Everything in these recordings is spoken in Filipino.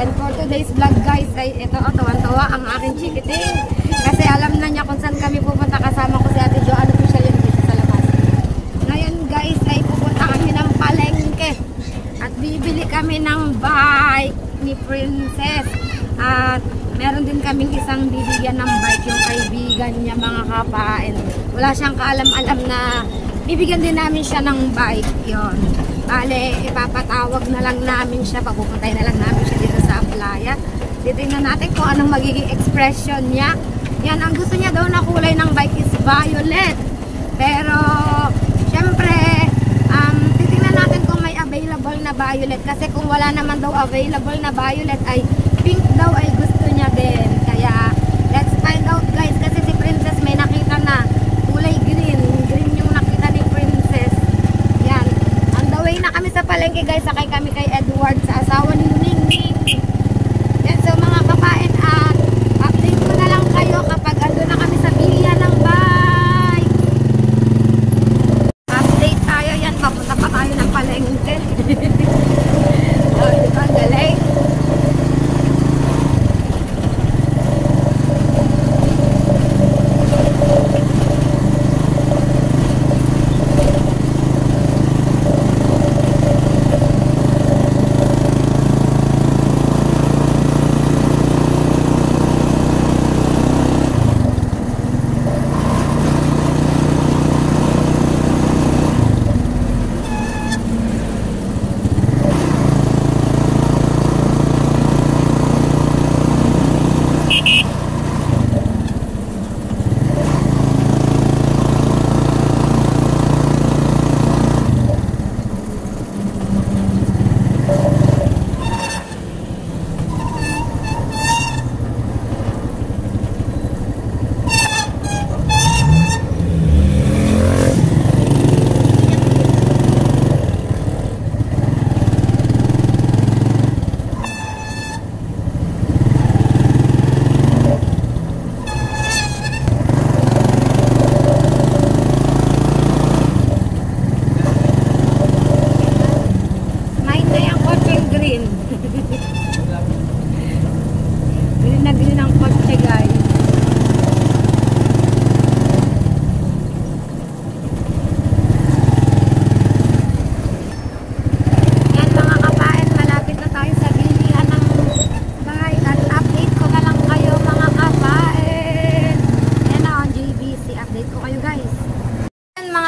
And for today's vlog guys, ay ito, tuwan-tuwa ang aking chikiting. Kasi alam na niya kung saan kami pupunta, kasama ko si Ate Jo. Ano po siya yun dito sa labas. Ngayon guys, ay pupunta kami ng palengke. At bibili kami ng bike ni Princess. At meron din kaming isang bibigyan ng bike yung kaibigan niya, mga kapain. Wala siyang kaalam-alam na bibigyan din namin siya ng bike. Yon. Bale, ipapatawag na lang namin siya. Papupuntay na lang namin siya dito sa playa. Titingnan natin kung anong magiging expression niya. Yan, ang gusto niya daw na kulay ng bike is violet. Pero, syempre, titingnan natin kung may available na violet. Kasi kung wala naman daw available na violet, ay pink daw ay gusto niya din. Kaya, let's find out guys. Kasi si Princess may nakita na kulay green. Green yung nakita ni Princess. Yan. On the way na kami sa palengke guys. Sakay kami kay Edward sa asawa ni Ningning. Yan. So mga kapain, update ko na lang kayo kapag ando na kami sa bilihan ng bike. Update tayo yan. Papunta pa tayo ng palengke. Oh, diba? Galing.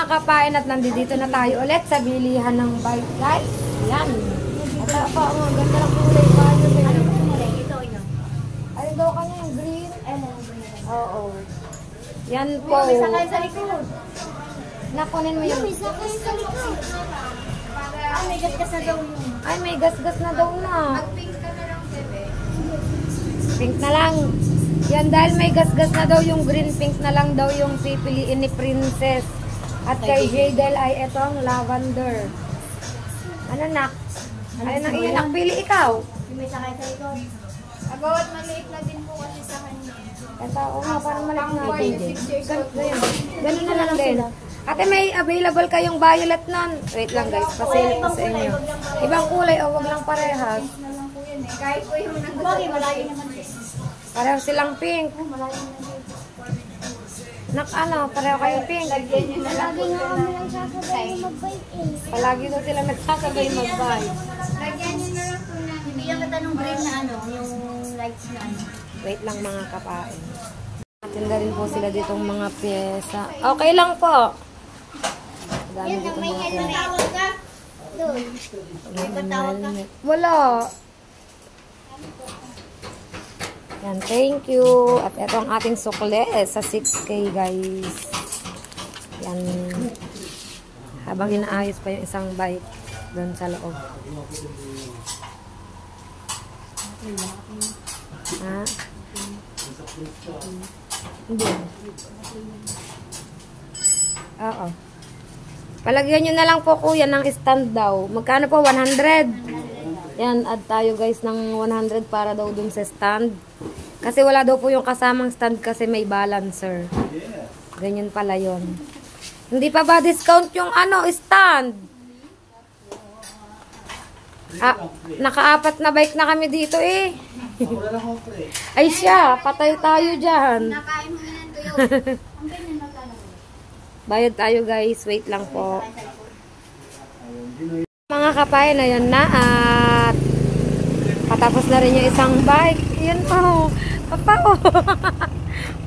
Kapain at nandito na tayo ulit sa bilihan ng bike guys. Yan. At pa ang ganda ng kulay ba yun? Ito ino. Ayun daw kanya yung green. Oo. Yan po. May sakay sa likod. Nakunin mo yung. May sakay sa likod. May gasgas na daw yun. Ay, may gasgas na daw na. Mag-pink ka na lang, bebe. Pink na lang. Yan, dahil may gasgas na daw yung green, pink na lang daw yung pipiliin ni Princess. At kay Jadel ay itong lavender. Ano nak? Ay nang iyan ang pili ikaw. May sakay sa likod. Agawat maliit na din po kasi sa kanya. Ito, nga parang maliit na din. Ganun na lang din. Ate, may available kayong violet nun. Wait lang guys, pasilip ko sa inyo. Ibang kulay o wag lang parehas. Kahit po yung nagdagdag. Malayo naman din. Pareho silang pink. Nak ano, pareho kayong pink. Lagyan nyo na lang po na magsasabay mag-bike eh. Palagi daw sila nagsasabay mag-bike. Lagyan nyo na lang po na. Bibigyan kita ng green na ano, yung lights na ano. Wait lang mga kapain. Atinda rin po sila ditong mga pyesa. Okay lang po. Dami ditong mga pyesa. Tawag ka? Doon. May patawag ka? Wala. Yan, thank you. At ito ang ating sukle sa 6K guys. Yan. Habang inaayos pa yung isang bike doon sa loob. Ha? Hindi. Oo. Palagyan nyo na lang po kuya ng stand daw. Magkano po? 100? Yan, add tayo guys ng 100 para daw dun sa stand. Kasi wala daw po yung kasamang stand kasi may balancer. Ganyan pala yun. Hindi pa ba discount yung ano, stand? Nakaapat na bike na kami dito eh. Ay siya, patay tayo dyan. Nakain mo yan tuyo. Ang ganyan maglalaro. Bayad tayo guys, wait lang po. Mga kapayan na yun na at patapos na rin yung isang bike. Yun po, papa oh.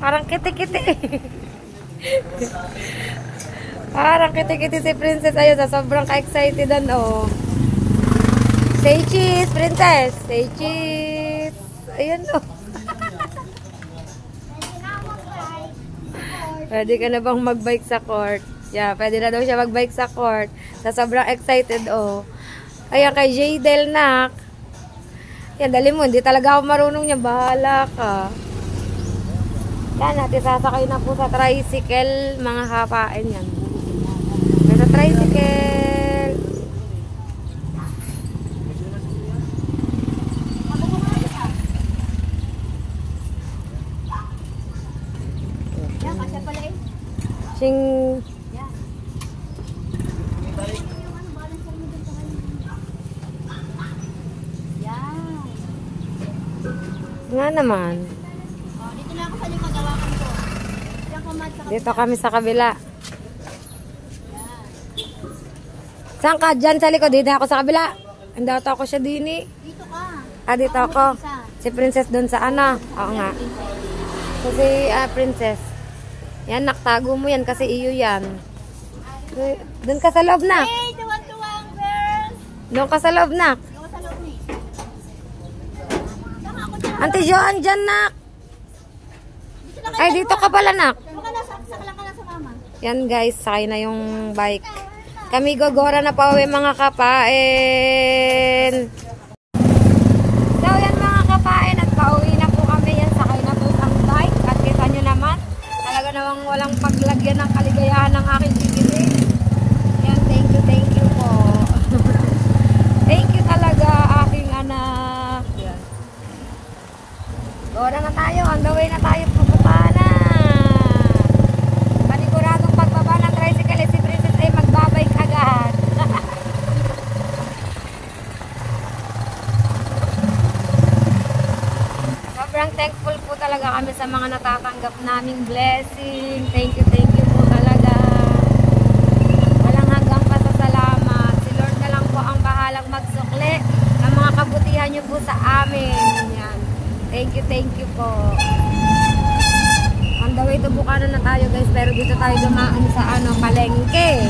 Parang kiti-kiti. Parang kiti-kiti si Princess. Ayun, sa sobrang ka-excited oh. Say cheese, Princess. Say cheese. Ayun oh. Pwede ka na bang mag-bike sa court? Yeah, pwede na daw siya mag-bike sa court. Sa sobrang excited oh. Ayan kay Jaydel nak. Yan, dali mo. Hindi talaga ako marunong niya. Bahala ka. Yan, natin sasakay na po sa tricycle. Mga kapain yan. Sa tricycle. Yan, kasya pala eh. Sing... Yan. Yung ano, balancer mo dun sa kanya. Yan. Nga naman. Oh, dito na ako sa yung magawakan ko. Diyan ka mat sa Dito kami sa kabila. Saan ka? Diyan sa likod. Dito ako sa kabila. Andata ako siya din eh. Dito ka. Dito ako. Si Princess doon sa ano. Oo nga. Kasi Princess. Yan, naktago mo yan kasi iyo yan. Doon ka sa loob na. Hey, tuwan-tuwang girls. Doon ka sa loob na. Gawa sa loob ni. Saka ako dyan. Auntie Jo, andyan nak. Dito na kayo. Ay, dito ka pala nak. Saka na, sakla ka na sa mama. Yan guys, sakay na yung bike. Kami gogora na pa uwi mga kapain. So yan mga kapain at pauwi na po kami. Yan, sakay na po ang bike. At kita nyo naman, talaga namang walang paglagyan ng kaligayahan ng aking bibili. Yan, thank you po. Thank you talaga aking anak. Yan. Gora na tayo, on the way na tayo pupunta na. Paniguradong pagbaba ng tricycle si Princess ay magbabike agad. Sobrang thankful po talaga kami sa mga natatanggap naming blessing. Thank you po talaga. Walang hanggang pasasalamat. Si Lord na lang po ang bahalang magsukli ng mga kabutihan niyo po sa amin. Yan. Thank you po. On the way to Bukana na tayo guys, pero dito tayo dumaan sa palengke.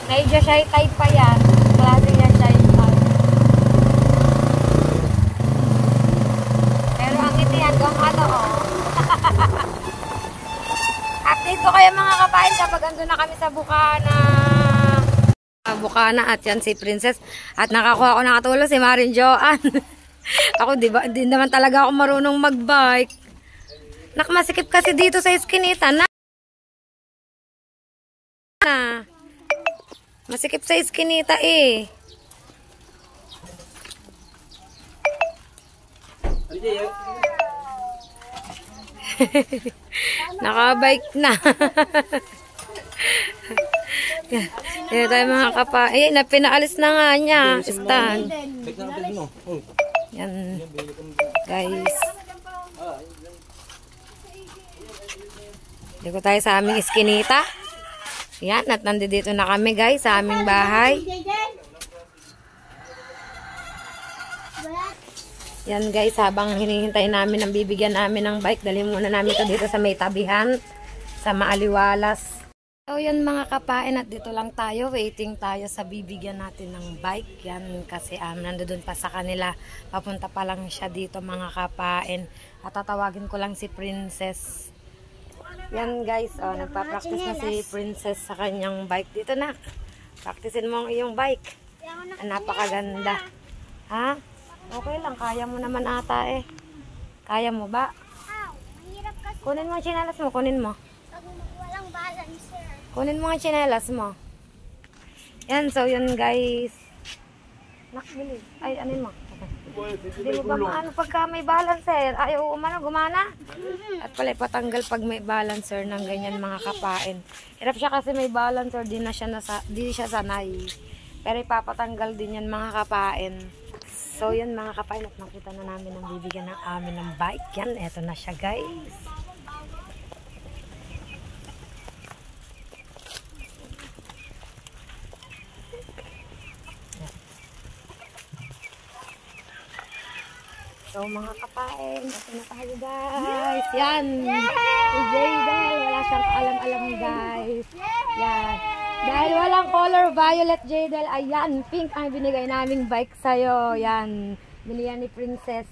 Medyo shy type pa yan. Klase niya shy type. Pero ang ngiti hanggang update ko kayo mga kapain kapag andun na kami sa Bukana. Bukana at yan si Princess. At nakakuha ko nakatulong si Marin Joan. Ako di naman talaga ako marunong magbike. Nakmasikip kasi dito sa iskinita na. Masikip sa iskinita eh. Nakabike na. Yan tayo mga kapa. Eh, pinaalis na nga niya. Stand. Yan. Guys. Dito tayo sa aming iskinita. Yan. At nandito na kami guys sa aming bahay. Yan guys. Habang hinihintay namin ang bibigyan namin ng bike. Dali muna namin ito dito sa may tabihan. Sa Maaliwalas. So yan mga kapain at dito lang tayo, waiting tayo sa bibigyan natin ng bike. Yan kasi nandoon pa sa kanila, papunta pa lang siya dito mga kapain. At tatawagin ko lang si Princess. Yan guys, nagpa-practice na si Princess sa kanyang bike. Dito na, practicein mo ang iyong bike. Napakaganda. Ha? Okay lang, kaya mo naman ata eh. Kaya mo ba? Kunin mo ang chinalas mo, kunin mo. Walang balance. Kunin mo ang tsinelas mo. Yan, so yun guys. Nakbili. Ay, anin mo. Okay. Hindi mo ba maano pagka may balancer? Ayaw umano, gumana? At pala patanggal pag may balancer ng ganyan mga kapain. Hirap siya kasi may balancer, di siya sanay. Pero ipapatanggal din yan mga kapain. So yun mga kapain, at nakita na namin ang bibigyan ng amin ng bike. Yan, eto na siya guys. So mga kapain, ito na tayo guys. Yan, si Jaydel, wala siyang kaalam-alam guys. Yan. Dahil walang color violet, Jaydel, ayan, pink ang binigay naming bike sa'yo. Yan, binigyan ni Princess.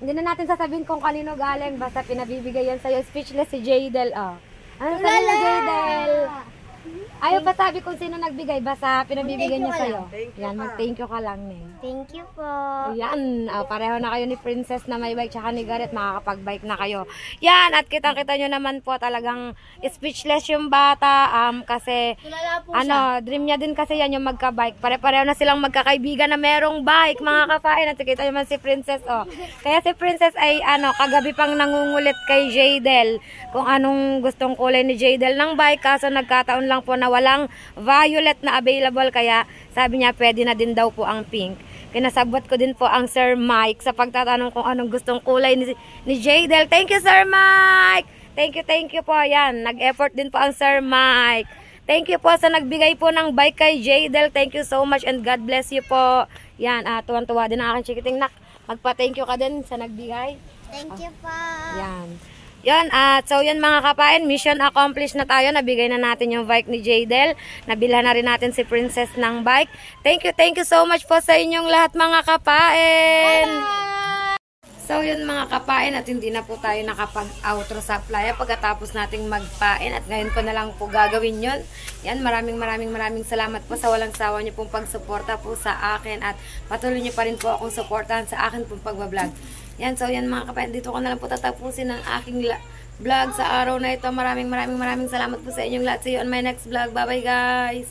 Hindi na natin sasabihin kung kanino galing, basta pinabibigay yan sa'yo. Speechless si Jaydel, oh. Ano sabi mo, Jaydel? Ayaw pa sabi kung sino nagbigay, basta pinabibigay niya sa'yo. Yan, mag-thank you ka lang, Neng. Thank you po. Yan, pareho na kayo ni Princess na may bike, tsaka ni Garrett, makakapag-bike na kayo. Yan, at kitang-kita nyo naman po talagang speechless yung bata, kasi, dream niya din kasi yan yung magka-bike. Pare-pareho na silang magkakaibigan na merong bike, mga kapain. At kita naman si Princess, oh. Kaya si Princess ay, kagabi pang nangungulit kay Jaydel kung anong gustong kulay ni Jaydel ng bike, kaso nagkataon lang po na walang violet na available, kaya sabi niya pwede na din daw po ang pink. Kinasabot ko din po ang Sir Mike sa pagtatanong kung anong gustong kulay ni Jaydel. Thank you, Sir Mike! Thank you po. Yan, nag-effort din po ang Sir Mike. Thank you po sa nagbigay po ng bike kay Jaydel. Thank you so much and God bless you po. Yan, tuwan-tuwa din ang aking chikiting nak. Magpa-thank you ka din sa nagbigay. Thank you po. Yan. Yan, so yan mga kapain, mission accomplished na tayo. Nabigay na natin yung bike ni Jaydel. Nabilhan na rin natin si Princess ng bike. Thank you so much po sa inyong lahat mga kapain. So yun mga kapain, at hindi na po tayo nakapag-outro sa playa pagkatapos nating magpain, at ngayon ko na lang po gagawin yun. Yan, maraming salamat po sa walang sawa niyo pong pagsuporta po sa akin, at patuloy niyo pa rin po akong suportahan sa akin pong pagbablog. Yan, so yan mga kapain, dito ko na lang po tatapusin ang aking vlog sa araw na ito. Maraming salamat po sa inyong lahat. See you on my next vlog. Bye bye guys!